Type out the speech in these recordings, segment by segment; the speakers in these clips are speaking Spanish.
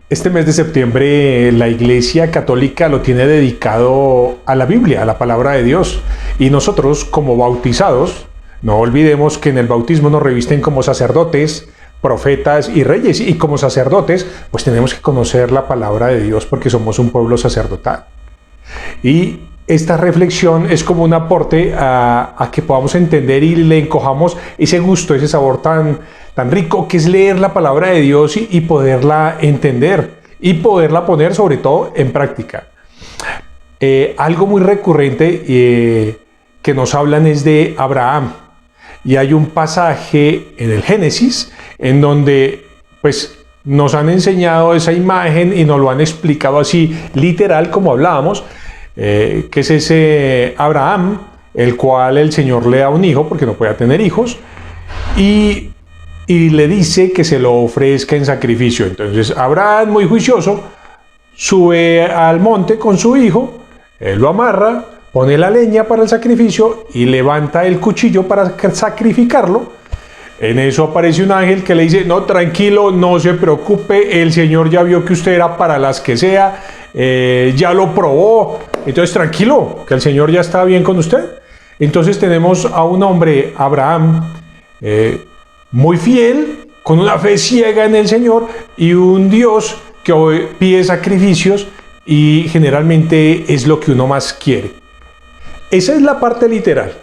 Este mes de septiembre la Iglesia Católica lo tiene dedicado a la Biblia, a la palabra de Dios. Y nosotros, como bautizados, no olvidemos que en el bautismo nos revisten como sacerdotes, profetas y reyes. Y como sacerdotes, pues tenemos que conocer la palabra de Dios porque somos un pueblo sacerdotal. Y esta reflexión es como un aporte a que podamos entender y le encojamos ese gusto, ese sabor tan rico que es leer la palabra de Dios y poderla entender y poderla poner sobre todo en práctica. Algo muy recurrente que nos hablan es de Abraham. Y hay un pasaje en el Génesis en donde pues nos han enseñado esa imagen y nos lo han explicado así literal como hablábamos, que es ese Abraham, el cual el Señor le da un hijo porque no puede tener hijos y le dice que se lo ofrezca en sacrificio. Entonces Abraham, muy juicioso, sube al monte con su hijo, lo amarra, pone la leña para el sacrificio y levanta el cuchillo para sacrificarlo. En eso aparece un ángel que le dice: no, tranquilo, no se preocupe, el Señor ya vio que usted era para las que sea, ya lo probó, entonces tranquilo, que el Señor ya está bien con usted. Entonces tenemos a un hombre, Abraham, muy fiel, con una fe ciega en el Señor, y un Dios que pide sacrificios y generalmente es lo que uno más quiere. Esa es la parte literal.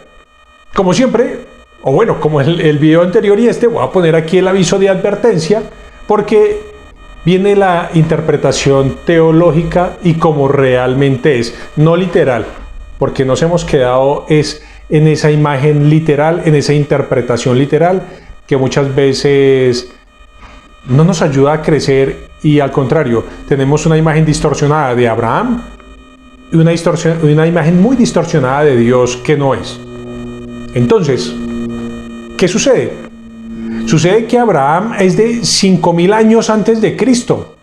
Como siempre, o bueno, como el video anterior y voy a poner aquí el aviso de advertencia, porque viene la interpretación teológica y como realmente es, no literal, porque nos hemos quedado en esa imagen literal, en esa interpretación literal, que muchas veces no nos ayuda a crecer y al contrario, tenemos una imagen distorsionada de Abraham y una imagen muy distorsionada de Dios que no es. Entonces, ¿qué sucede? Sucede que Abraham es de 5000 años antes de Cristo.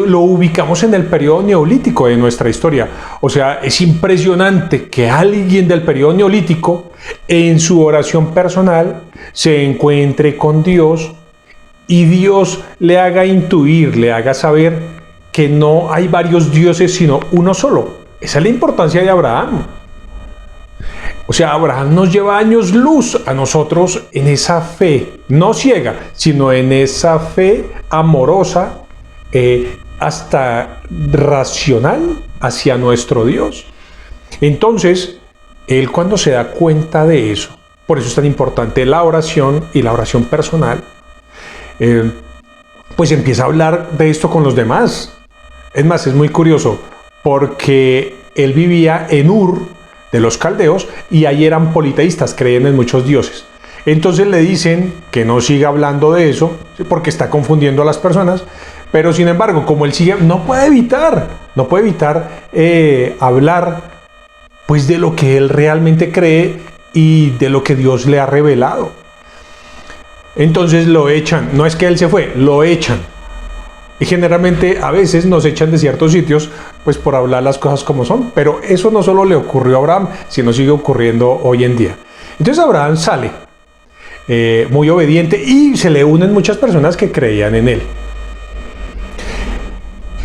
Lo ubicamos en el periodo neolítico de nuestra historia. O sea, es impresionante que alguien del periodo neolítico en su oración personal se encuentre con Dios y Dios le haga intuir, le haga saber que no hay varios dioses sino uno solo. Esa es la importancia de Abraham. O sea, Abraham nos lleva años luz a nosotros en esa fe, no ciega, sino en esa fe amorosa, hasta racional hacia nuestro Dios. Entonces, él cuando se da cuenta de eso, por eso es tan importante la oración y la oración personal, pues empieza a hablar de esto con los demás. Es más, es muy curioso, porque él vivía en Ur de los caldeos y ahí eran politeístas, creían en muchos dioses. Entonces le dicen que no siga hablando de eso, porque está confundiendo a las personas, pero sin embargo, como él sigue, no puede evitar hablar pues de lo que él realmente cree y de lo que Dios le ha revelado. Entonces lo echan, no es que él se fue, lo echan. Y generalmente a veces nos echan de ciertos sitios pues por hablar las cosas como son, pero eso no solo le ocurrió a Abraham, sino sigue ocurriendo hoy en día. Entonces Abraham sale muy obediente y se le unen muchas personas que creían en él.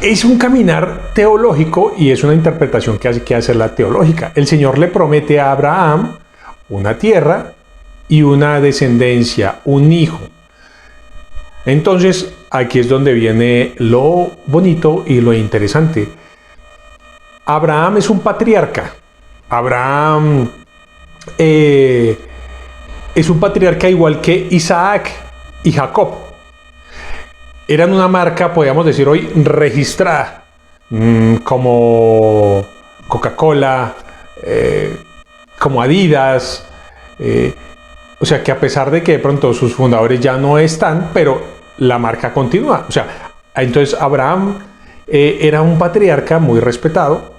Es un caminar teológico y es una interpretación que hay que hacer la teológica. El Señor le promete a Abraham una tierra y una descendencia, un hijo. Entonces, aquí es donde viene lo bonito y lo interesante. Abraham es un patriarca. Abraham es un patriarca igual que Isaac y Jacob. Eran una marca, podríamos decir hoy, registrada, como Coca-Cola, como Adidas. O sea, que a pesar de que de pronto sus fundadores ya no están, pero la marca continúa. O sea, entonces Abraham era un patriarca muy respetado,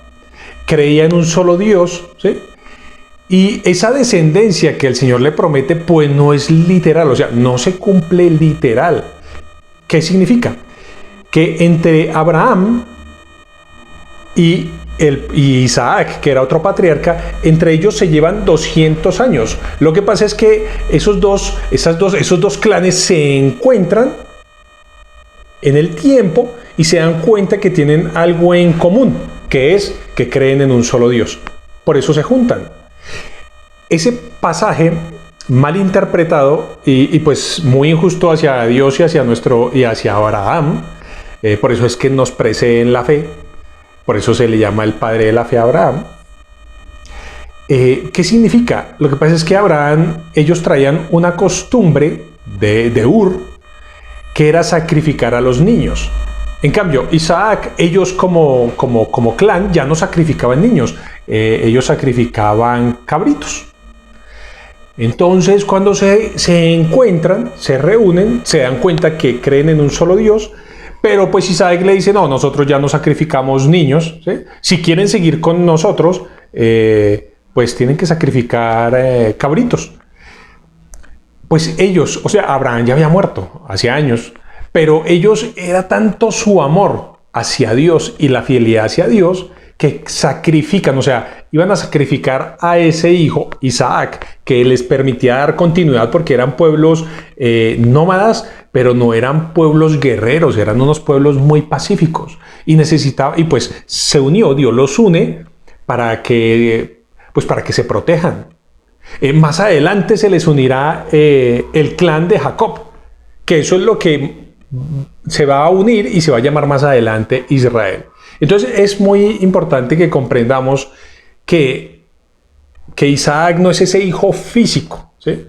creía en un solo Dios, ¿sí? Y esa descendencia que el Señor le promete, pues no es literal, o sea, no se cumple literal. ¿Qué significa? Que entre Abraham y Isaac, que era otro patriarca, entre ellos se llevan 200 años. Lo que pasa es que esos dos clanes se encuentran en el tiempo y se dan cuenta que tienen algo en común, que es que creen en un solo Dios. Por eso se juntan. Ese pasaje mal interpretado y pues muy injusto hacia Dios y hacia Abraham, por eso es que nos precede en la fe, por eso se le llama el padre de la fe a Abraham. ¿Qué significa? Lo que pasa es que ellos traían una costumbre de Ur, que era sacrificar a los niños. En cambio, Isaac, ellos como clan ya no sacrificaban niños, ellos sacrificaban cabritos. Entonces, cuando se encuentran, se reúnen, se dan cuenta que creen en un solo Dios, pero pues Isaac le dice, no, nosotros ya no sacrificamos niños, ¿sí? Si quieren seguir con nosotros, pues tienen que sacrificar cabritos. Pues ellos, o sea, Abraham ya había muerto hace años, pero ellos era tanto su amor hacia Dios y la fidelidad hacia Dios que sacrifican, o sea, iban a sacrificar a ese hijo, Isaac, que les permitía dar continuidad porque eran pueblos nómadas, pero no eran pueblos guerreros, eran unos pueblos muy pacíficos y pues se unió, Dios los une para que se protejan. Más adelante se les unirá el clan de Jacob, que eso es lo que se va a unir y se va a llamar más adelante Israel. Entonces es muy importante que comprendamos que Isaac no es ese hijo físico, ¿sí?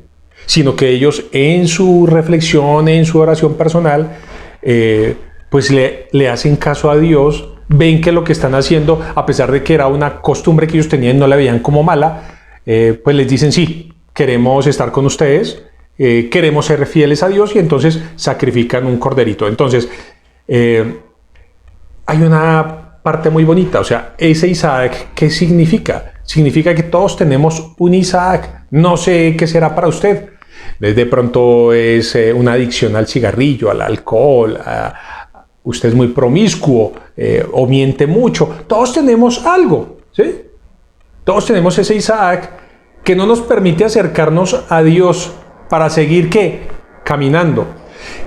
Sino que ellos en su reflexión, en su oración personal, pues le hacen caso a Dios, ven que lo que están haciendo, a pesar de que era una costumbre que ellos tenían, no la veían como mala, pues les dicen sí, queremos estar con ustedes, queremos ser fieles a Dios y entonces sacrifican un corderito. Entonces hay una parte muy bonita, o sea, ese Isaac, ¿qué significa? Significa que todos tenemos un Isaac. No sé qué será para usted. De pronto es una adicción al cigarrillo, al alcohol, usted es muy promiscuo o miente mucho. Todos tenemos algo, ¿sí? Todos tenemos ese Isaac que no nos permite acercarnos a Dios para seguir, ¿qué? Caminando.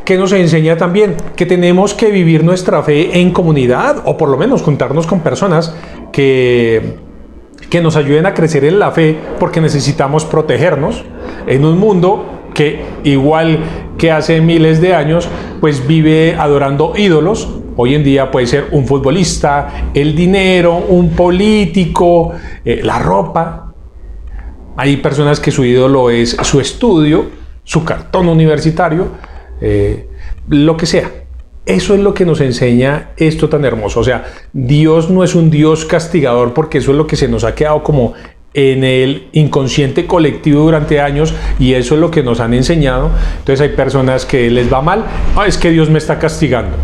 Que nos enseña también que tenemos que vivir nuestra fe en comunidad o por lo menos juntarnos con personas que nos ayuden a crecer en la fe, porque necesitamos protegernos en un mundo que, igual que hace miles de años, pues vive adorando ídolos. Hoy en día puede ser un futbolista, el dinero, un político, la ropa. Hay personas que su ídolo es su estudio, su cartón universitario, lo que sea. Eso es lo que nos enseña esto tan hermoso. O sea, Dios no es un Dios castigador, porque eso es lo que se nos ha quedado como en el inconsciente colectivo durante años, y eso es lo que nos han enseñado. Entonces hay personas que les va mal, es que Dios me está castigando.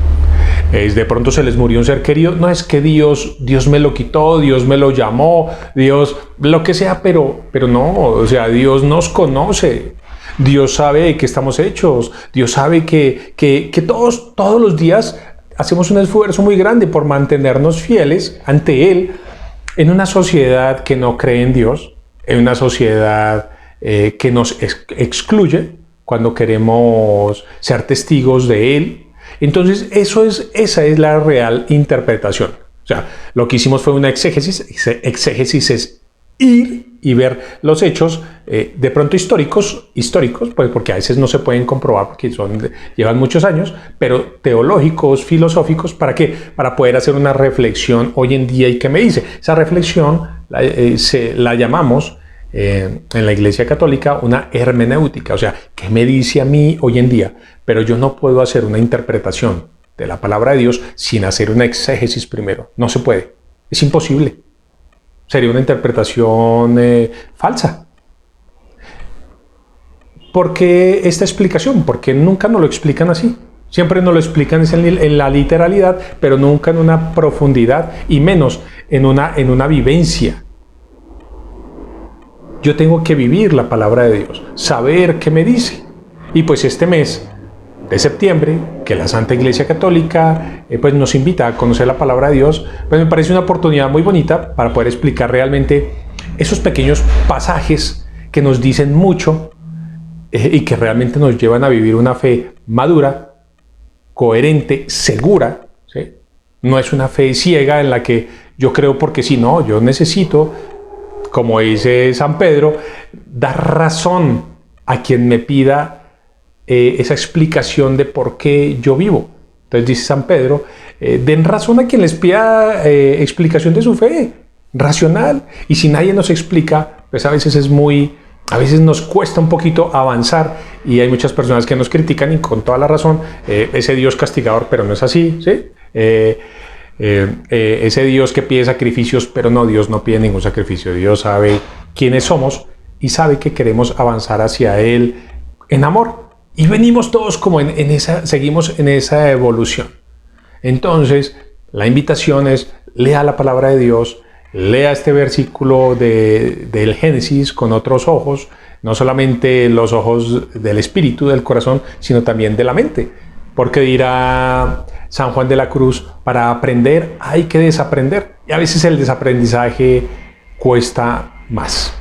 De pronto se les murió un ser querido, no, es que Dios me lo quitó, Dios me lo llamó, Dios, lo que sea, pero no, o sea, Dios nos conoce. Dios sabe de qué estamos hechos. Dios sabe que todos los días hacemos un esfuerzo muy grande por mantenernos fieles ante Él en una sociedad que no cree en Dios, en una sociedad que nos excluye cuando queremos ser testigos de Él. Entonces esa es la real interpretación. O sea, lo que hicimos fue una exégesis. Exégesis es ir y ver los hechos de pronto históricos, pues porque a veces no se pueden comprobar porque llevan muchos años, pero teológicos, filosóficos. ¿Para qué? Para poder hacer una reflexión hoy en día. ¿Y qué me dice? Esa reflexión la llamamos en la Iglesia Católica una hermenéutica. O sea, ¿qué me dice a mí hoy en día? Pero yo no puedo hacer una interpretación de la palabra de Dios sin hacer una exégesis primero. No se puede. Es imposible. Sería una interpretación falsa. ¿Por qué esta explicación? Porque nunca nos lo explican así. Siempre nos lo explican en la literalidad, pero nunca en una profundidad y menos en una vivencia. Yo tengo que vivir la palabra de Dios, saber qué me dice. Y pues este mes de septiembre, que la Santa Iglesia Católica pues nos invita a conocer la palabra de Dios, pues me parece una oportunidad muy bonita para poder explicar realmente esos pequeños pasajes que nos dicen mucho y que realmente nos llevan a vivir una fe madura coherente, segura, ¿sí? No es una fe ciega en la que yo creo porque si no, yo necesito, como dice San Pedro, dar razón a quien me pida esa explicación de por qué yo vivo. Entonces dice San Pedro, den razón a quien les pida explicación de su fe, racional. Y si nadie nos explica, pues a veces nos cuesta un poquito avanzar y hay muchas personas que nos critican y con toda la razón, ese Dios castigador, pero no es así, ¿sí? Ese Dios que pide sacrificios, pero no, Dios no pide ningún sacrificio. Dios sabe quiénes somos y sabe que queremos avanzar hacia Él en amor. Y venimos todos como seguimos en esa evolución. Entonces, la invitación es, lea la palabra de Dios, lea este versículo del Génesis con otros ojos, no solamente los ojos del espíritu, del corazón, sino también de la mente. Porque dirá San Juan de la Cruz, para aprender hay que desaprender. Y a veces el desaprendizaje cuesta más.